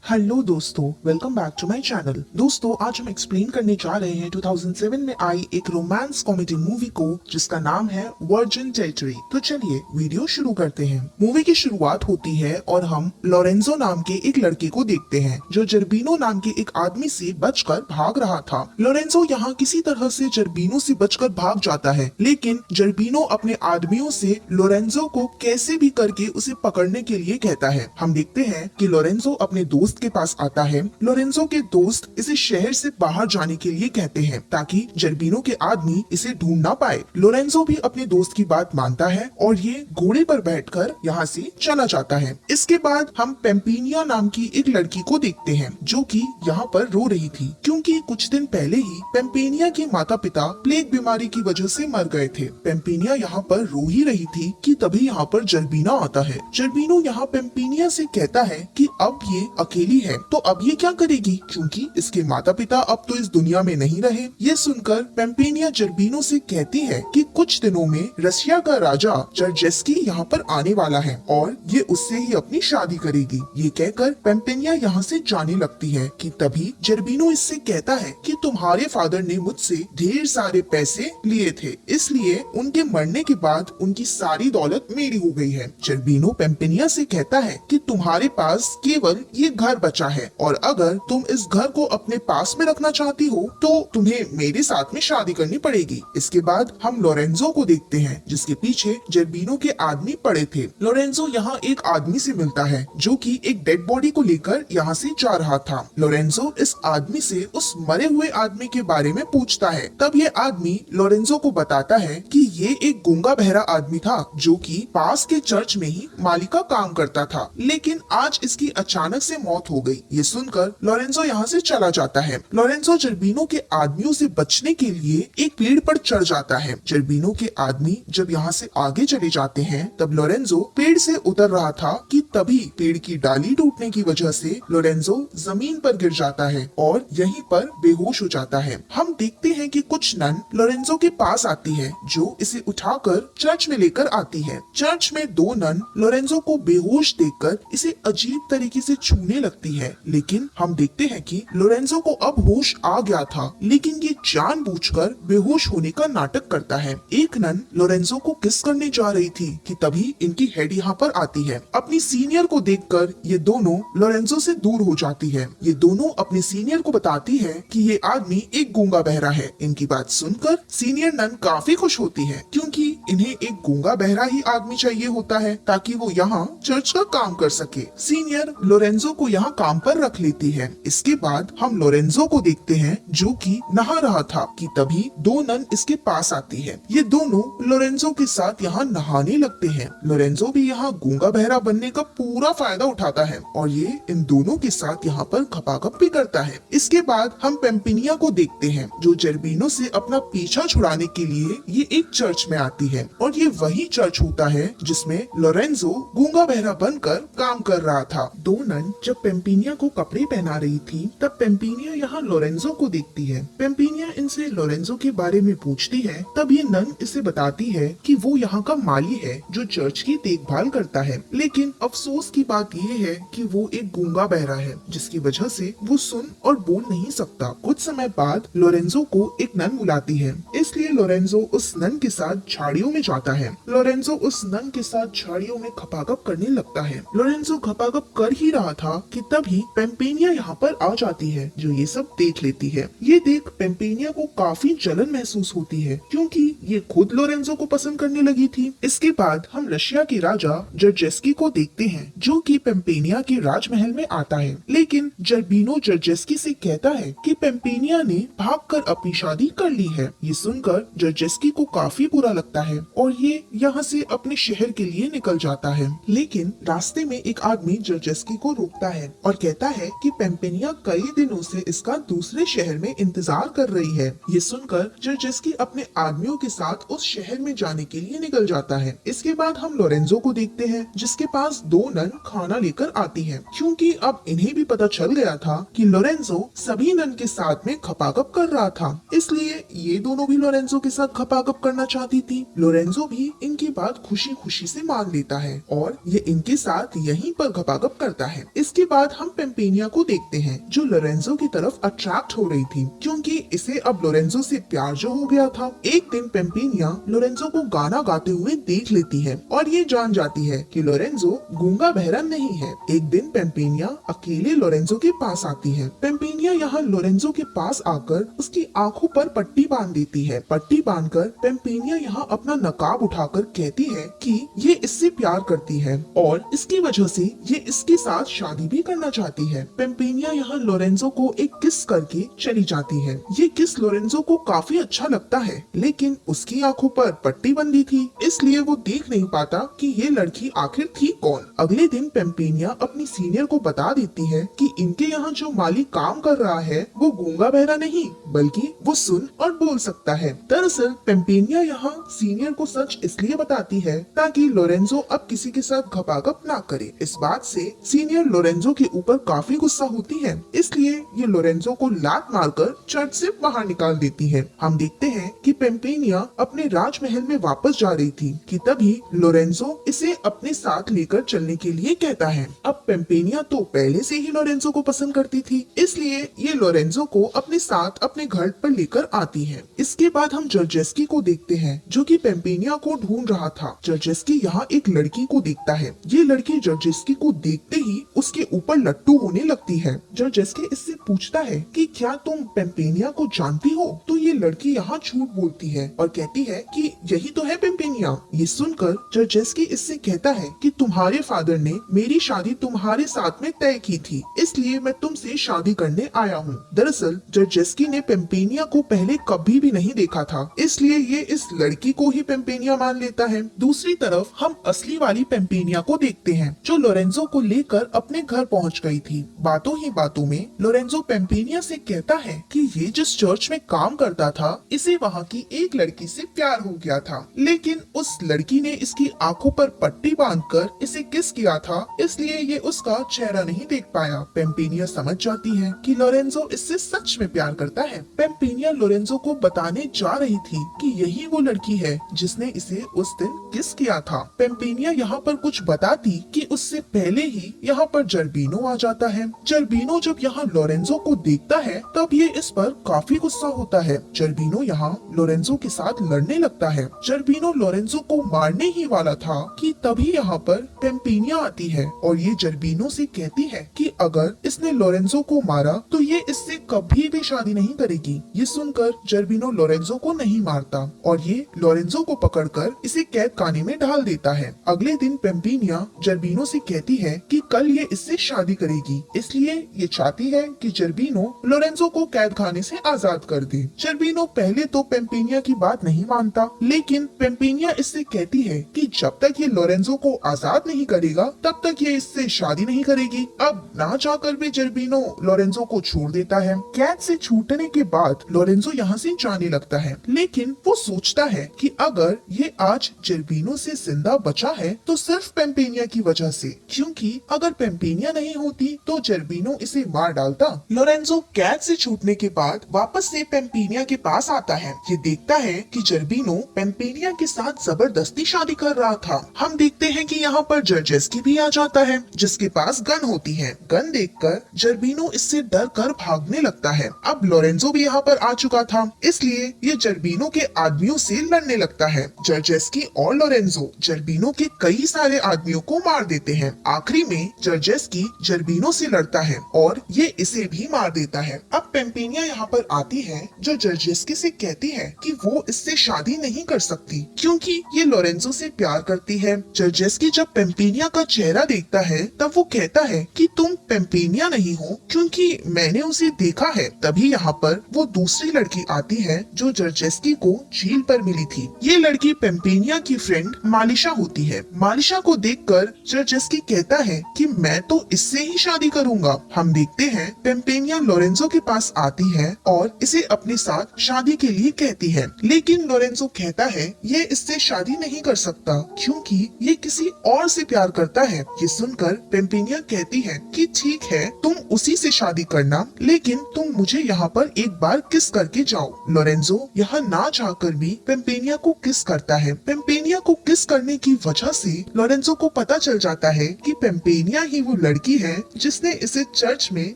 Hello दोस्तों, welcome back to my channel. दोस्तों, आज हम एक्सप्लेन करने जा रहे हैं 2007 में आई एक रोमांस कॉमेडी मूवी को जिसका नाम है वर्जिन टेरिटरी। तो चलिए वीडियो शुरू करते हैं। मूवी की शुरुआत होती है और हम लोरेंजो नाम के एक लड़के को देखते हैं जो जर्बिनो नाम के एक आदमी से बचकर भाग रहा था। लोरेंजो यहाँ किसी तरह से जर्बिनो से बचकर भाग जाता है, लेकिन जर्बिनो अपने आदमियों से लोरेंजो को कैसे भी करके उसे पकड़ने के लिए कहता है। हम देखते हैं कि लोरेंजो अपने दोस्त के पास आता है। लोरेंजो के दोस्त इसे शहर से बाहर जाने के लिए कहते हैं ताकि जर्बिनो के आदमी इसे ढूंढ ना पाए। लोरेंजो भी अपने दोस्त की बात मानता है और ये घोड़े पर बैठकर यहाँ से चला जाता है। इसके बाद हम पेम्पिनिया नाम की एक लड़की को देखते हैं जो कि यहाँ पर रो रही थी क्योंकि कुछ दिन पहले ही पेम्पिनिया के माता पिता प्लेग बीमारी की वजह से मर गए थे। पेम्पिनिया यहाँ पर रो ही रही थी कि तभी यहाँ पर जर्बिना आता है। जर्बिनो यहाँ पेम्पिनिया से कहता है कि अब ये अकेली है तो अब ये क्या करेगी क्योंकि इसके माता पिता अब तो इस दुनिया में नहीं रहे। ये सुनकर पेम्पिनिया जर्बिनो से कहती है कि कुछ दिनों में रशिया का राजा चर्जेस्की यहाँ पर आने वाला है और ये उससे ही अपनी शादी करेगी। ये कहकर पेम्पिनिया यहाँ से जाने लगती है कि तभी जर्बिनो इससे कहता है कि तुम्हारे फादर ने मुझसे ढेर सारे पैसे लिए थे, इसलिए उनके मरने के बाद उनकी सारी दौलत मेरी हो गई है। जर्बिनो पेम्पिनिया से कहता है कि तुम्हारे पास केवल ये घर बचा है और अगर तुम इस घर को अपने पास में रखना चाहती हो तो तुम्हें मेरे साथ में शादी करनी पड़ेगी। इसके बाद हम लोरेंजो को देखते हैं जिसके पीछे जर्बिनो के आदमी पड़े थे। लोरेंजो यहाँ एक आदमी से मिलता है जो कि एक डेड बॉडी को लेकर यहाँ से जा रहा था। लोरेंजो इस आदमी से उस मरे हुए आदमी के बारे में पूछता है। तब ये आदमी लोरेंजो को बताता है कि ये एक गूंगा बहरा आदमी था जो कि पास के चर्च में ही माली का काम करता था, लेकिन आज इसकी अचानक से मौत हो गई। ये सुनकर लोरेंजो यहाँ से चला जाता है। लोरेंजो जर्बिनो के आदमियों से बचने के लिए एक पेड़ पर चढ़ जाता है। जर्बिनो के आदमी जब यहाँ से आगे चले जाते हैं तब लोरेंजो पेड़ से उतर रहा था कि तभी पेड़ की डाली टूटने की वजह से लोरेंजो जमीन पर गिर जाता है और यहीं पर बेहोश हो जाता है। हम देखते हैं कि कुछ नन लोरेंजो के पास आती है जो इसे उठाकर चर्च में लेकर आती है। चर्च में दो नन लोरेंजो को बेहोश देखकर इसे अजीब तरीके से छूने लगती है, लेकिन हम देखते हैं कि लोरेंजो को अब होश आ गया था, लेकिन ये जानबूझकर बेहोश होने का नाटक करता है। एक नन लोरेंजो को किस करने जा रही थी कि तभी इनकी हेड यहाँ पर आती है। अपनी सीनियर को देखकर ये दोनों लोरेंजो से दूर हो जाती है। ये दोनों अपने सीनियर को बताती है कि ये आदमी एक गूंगा बहरा है। इनकी बात सुनकर सीनियर नन काफी खुश होती है क्योंकि इन्हें एक गूंगा बहरा ही आदमी चाहिए होता है ताकि वो यहाँ चर्च का काम कर सके। सीनियर लोरेंजो को यहाँ काम पर रख लेती है। इसके बाद हम लोरेंजो को देखते हैं जो कि नहा रहा था कि तभी दो नन इसके पास आती है। ये दोनों लोरेंजो के साथ यहाँ नहाने लगते हैं। लोरेंजो भी यहाँ गूंगा बहरा बनने का पूरा फायदा उठाता है और ये इन दोनों के साथ यहाँ पर खपाखप भी करता है। इसके बाद हम पेम्पिनिया को देखते हैं जो जर्बिनो से अपना पीछा छुड़ाने के लिए ये एक चर्च में आती है और ये वही चर्च होता है जिसमें लोरेंजो गूंगा बहरा बनकर काम कर रहा था। दो नन जब पेम्पिनिया को कपड़े पहना रही थी तब पेम्पिनिया यहाँ लोरेंजो को देखती है। पेम्पिनिया इनसे लोरेंजो के बारे में पूछती है। तब ये नन इसे बताती है कि वो यहाँ का माली है जो चर्च की देखभाल करता है, लेकिन अफसोस की बात ये है कि वो एक गूंगा बहरा है जिसकी वजह से वो सुन और बोल नहीं सकता। कुछ समय बाद लोरेंजो को एक नन बुलाती है, इसलिए लोरेंजो उस नन के साथ झाड़ियों में जाता है। लोरेंजो उस नन के साथ झाड़ियों में खपाखप करने लगता है। लोरेंजो खपाखप कर ही रहा था कि तभी पेम्पेनिया यहाँ पर आ जाती है जो ये सब देख लेती है। ये देख पेम्पेनिया को काफी जलन महसूस होती है क्योंकि ये खुद लोरेंजो को पसंद करने लगी थी। इसके बाद हम रशिया के राजा जर्जेस्की को देखते हैं जो कि पेम्पेनिया के राजमहल में आता है, लेकिन जर्बिनो जर्जेस्की से कहता है कि पेम्पेनिया ने भागकर अपनी शादी कर ली है। ये सुनकर जर्जेस्की को काफी बुरा लगता है और ये यहाँ से अपने शहर के लिए निकल जाता है, लेकिन रास्ते में एक आदमी जर्जेस्की को रोकता है और कहता है कि पेम्पेनिया कई दिनों से इसका दूसरे शहर में इंतजार कर रही है। ये सुनकर जर्जेस्की अपने आदमियों के साथ उस शहर में जाने के लिए निकल जाता है। इसके बाद हम लोरेंजो को देखते हैं जिसके पास दो नन खाना लेकर आती है क्योंकि अब इन्हें भी पता चल गया था कि लोरेंजो सभी नन के साथ में खपाखप कर रहा था, इसलिए ये दोनों भी लोरेंजो के साथ खपाखप करना चाहती थी। लोरेंजो भी इनकी बात खुशी खुशी से मान लेता है और ये इनके साथ यहीं पर गपागप करता है। इसके बाद हम पेम्पेनिया को देखते हैं जो लोरेंजो की तरफ अट्रैक्ट हो रही थी क्योंकि इसे अब लोरेंजो से प्यार जो हो गया था। एक दिन पेम्पेनिया लोरेंजो को गाना गाते हुए देख लेती है और ये जान जाती है कि लोरेंजो गूंगा बहरा नहीं है। एक दिन पेम्पेनिया अकेले लोरेंजो के पास आती है। पेम्पेनिया यहाँ लोरेंजो के पास आकर उसकी आंखों पर पट्टी बांध देती है। पट्टी बांधकर पेम्पेनिया यहाँ अपना नकाब उठाकर कहती है कि ये इससे प्यार करती है और इसकी वजह से ये इसके साथ शादी भी करना चाहती है। पेम्पेनिया यहाँ लोरेंजो को एक किस करके चली जाती है। ये किस लोरेंजो को काफी अच्छा लगता है लेकिन उसकी आंखों पर पट्टी बंधी थी इसलिए वो देख नहीं पाता कि ये लड़की आखिर थी कौन। अगले दिन पेम्पेनिया अपनी सीनियर को बता देती है कि इनके यहाँ जो माली काम कर रहा है वो गूंगा बहरा नहीं बल्कि वो सुन और बोल सकता है। दरअसल पेम्पेनिया यहाँ सीनियर को सच इसलिए बताती है ताकि लोरेंजो अब किसी के साथ घपाघप ना करे। इस बात से सीनियर लोरेंजो के ऊपर काफी गुस्सा होती है इसलिए ये लोरेंजो को लात मारकर चर्च से बाहर निकाल देती है। हम देखते हैं कि पेम्पेनिया अपने राजमहल में वापस जा रही थी कि तभी लोरेंजो इसे अपने साथ लेकर चलने के लिए कहता है। अब पेम्पेनिया तो पहले से ही लोरेंजो को पसंद करती थी इसलिए ये लोरेंजो को अपने साथ अपने घर पर लेकर आती है। इसके बाद हम जर्जेस्की को देखते हैं जो कि पेम्पेनिया को ढूंढ रहा था। जर्जेस्की यहाँ एक लड़की को देखता है। ये लड़की जर्जेस्की को देखते ही उसके ऊपर लट्टू होने लगती है। जर्जेस्की इससे पूछता है कि क्या तुम पेम्पेनिया को जानती हो? तो ये लड़की यहाँ झूठ बोलती है और कहती है कि यही तो है पेम्पेनिया। ये सुनकर जर्जेस्की इससे कहता है कि तुम्हारे फादर ने मेरी शादी तुम्हारे साथ में तय की थी इसलिए मैं तुमसे शादी करने आया हूँ। दरअसल जर्जेस्की ने पेम्पेनिया को पहले कभी भी नहीं देखा था इसलिए ये इस लड़की को ही पेम्पेनिया मान लेता है। दूसरी तरफ हम असली वाली पेम्पेनिया को देखते हैं जो लोरेंजो को लेकर अपने घर पहुँच गई थी। बातों ही बातों में लोरेंजो पेम्पेनिया से कहता है कि ये जिस चर्च में काम करता था इसे वहाँ की एक लड़की से प्यार हो गया था लेकिन उस लड़की ने इसकी आंखों पर पट्टी बांधकर इसे किस किया था इसलिए ये उसका चेहरा नहीं देख पाया। पेम्पेनिया समझ जाती है कि लोरेंजो इससे सच में प्यार करता है। पेम्पेनिया लोरेंजो को बताने जा रही थी कि यही वो लड़की है जिसने इसे उस दिन किस किया था। पेम्पेनिया यहाँ पर कुछ बताती कि उससे पहले ही यहाँ पर जर्बिनो आ जाता है। जर्बिनो जब यहाँ लोरेंजो को देखता है तब ये इस पर काफी गुस्सा होता है। जर्बिनो यहाँ लोरेंजो के साथ लड़ने लगता है। जर्बिनो लोरेंजो को मारने ही वाला था कि तभी यहाँ पर पेम्पेनिया आती है और ये जर्बिनो से कहती है कि अगर इसने लोरेंजो को मारा तो ये इससे कभी भी शादी नहीं करेगी। ये सुनकर जर्बिनो लोरेंजो को नहीं मारता और ये लोरेंजो को पकड़कर इसे कैद खाने में डाल देता है। अगले दिन पेम्पेनिया जर्बिनो से कहती है कि कल ये इससे शादी करेगी इसलिए ये चाहती है कि जर्बिनो लोरेंजो को कैद खाने से आजाद कर दे। जर्बिनो पहले तो पेम्पेनिया की बात नहीं मानता लेकिन पेम्पेनिया इससे कहती है कि जब तक ये लोरेंजो को आजाद नहीं करेगा तब तक ये इससे शादी नहीं करेगी। अब ना चाहकर भी जर्बिनो लोरेंजो को छोड़ देता है। कैद से छूटने के बाद लोरेंजो यहाँ से जाने लगता है लेकिन वो सोचता है कि अगर ये आज जर्बिनो से जिंदा बचा है तो सिर्फ पेम्पेनिया की वजह से, क्योंकि अगर पेम्पेनिया नहीं होती तो जर्बिनो इसे मार डालता। लोरेंजो कैद से छूटने के बाद वापस से पेम्पेनिया के पास आता है। ये देखता है कि जर्बिनो पेम्पेनिया के साथ जबरदस्ती शादी कर रहा था। हम देखते हैं कि यहाँ पर जर्जेस्की भी आ जाता है जिसके पास गन होती है। गन देखकर जर्बिनो इससे डर कर भागने लगता है। अब लोरेंजो भी यहाँ पर आ चुका था इसलिए ये जर्बिनो के आदमियों से लड़ने लगता है। जर्जेस्की और लोरेंजो जर्बिनो के कई सारे आदमियों को मार देते हैं। आखिरी में जर्जेस्की जर्बिनो से लड़ता है और ये इसे भी मार देता है। अब पेम्पेनिया यहाँ पर आती है जो जर्जेस्की से कहती है कि वो इससे शादी नहीं कर सकती क्योंकि ये लोरेंजो से प्यार करती है। जर्जेस्की जब पेम्पेनिया का चेहरा देखता है तब वो कहता है कि तुम पेम्पेनिया नहीं हो क्योंकि मैंने उसे देखा है। तभी यहाँ पर वो दूसरी लड़की आती है जो जर्जेस्की को झील पर मिली थी। ये लड़की पेम्पेनिया की फ्रेंड मालिशा होती है। मालिशा को देखकर जर्जेस्की कहता है कि मैं तो इससे ही शादी करूंगा। हम देखते हैं पेम्पेनिया लोरेंजो के पास आती है और इसे अपने साथ शादी के लिए कहती है, लेकिन लोरेंजो कहता है ये इससे शादी नहीं कर सकता क्योंकि ये किसी और से प्यार करता है। ये सुनकर पेम्पेनिया कहती है कि ठीक है, तुम उसी से शादी करना, लेकिन तुम मुझे यहाँ पर एक बार किस करके जाओ। लोरेंजो यहाँ ना चाहकर भी पेम्पेनिया को किस करता है। पेम्पेनिया को किस करने की वजह से लोरेंजो को पता चल जाता है कि पेम्पेनिया ही वो लड़की है जिसने इसे चर्च में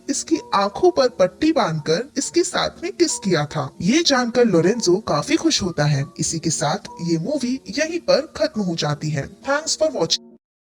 इसकी आंखों पर पट्टी बांधकर इसके साथ में किस किया था। ये जानकर लोरेंजो काफी खुश होता है। इसी के साथ ये मूवी यहीं पर खत्म हो जाती है। Thanks for watching.